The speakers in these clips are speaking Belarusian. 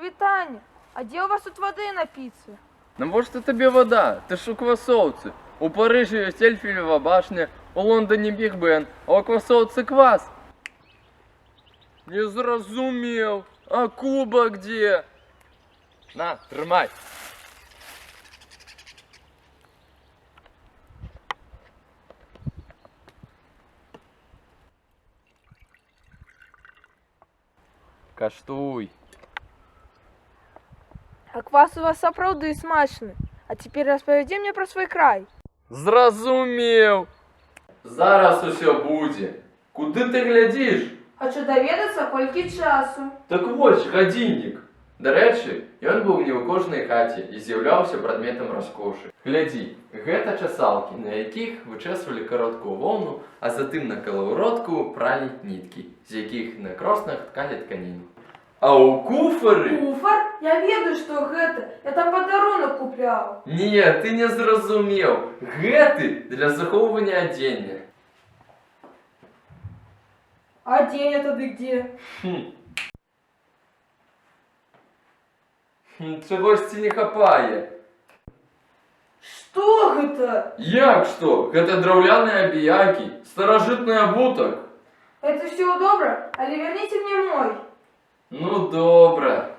Витаня, а где у вас тут воды напиться? Навошта тобі вода? Ти ж у Квасовці. У Парижі є Ельфієва башня, у Лондоні Біг Бен, а у Квасовці квас. Не зрозумів. А Куба где? На, тримай. Каштуй. А квас у вас сапраўды смачны. А теперь распавядзі мне про свой край. Зразумів. Зараз усё будзе. Куды ты глядзіш? Хочу даведацца, колькі часу. Так вось, гадзіннік. Дарэчы, ён быў не ў кожнай хаце і з'яўляўся прадметам раскошы. Глядзі, гэта часалкі, на якіх вычэсвалі кароткую воўну, а затым на калаўротку пралі ніткі, з якіх на кроснах ткалі тканіну. А ў куфары... Куфар? Я ведаю, што гэта. Я там падарунак купляў. Не, ты не зразумеў. Гэты для захоўвання адзення. А дзеня тады где? Чагосьці не хапае. Што гэта? Як што? Гэта драўляныя абіякі, старажытны абутак. Это все добра, але верніце мне мой. Ну добра.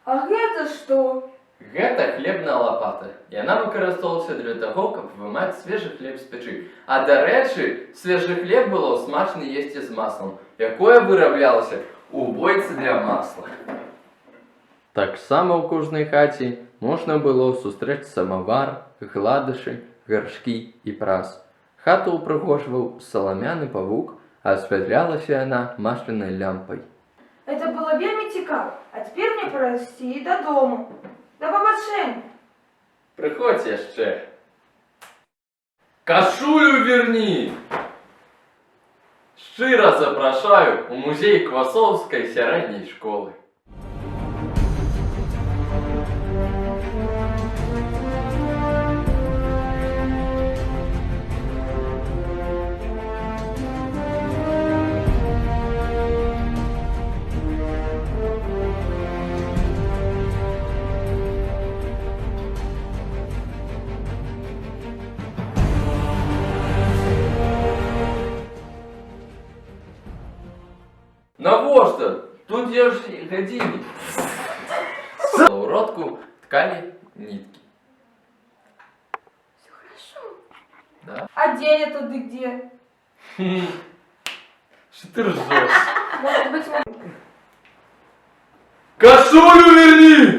А гэта што? Гэта хлебная лапата. Яна выкарыстоўвалася для таго, каб вымаць свежы хлеб з печы. А дарэчы, свежы хлеб было смачна есці з маслам, якое выраблялася у бойцы для масла. Таксама ў кожнай хаце можна было сустрэць самавар, гладышы, гаршкі і прас. Хату ўпрыгожваў саламяны павук, а асвятлялася яна маслянай лямпай. Это было вельмі цікава. А цяпер мне пора ісці дадому. Да пабачэння. Прыходзь яшчэ. Кашулю верні! Шчыра запрашаю у музей Квасоўскай сярэдняй школы. Навошта? Тут є ж гадзіннік. На уродку ткалі ніткі. Все хорошо. Да? А дзеня тады где? Що ти ржеш? Может быть, Кашулю верни!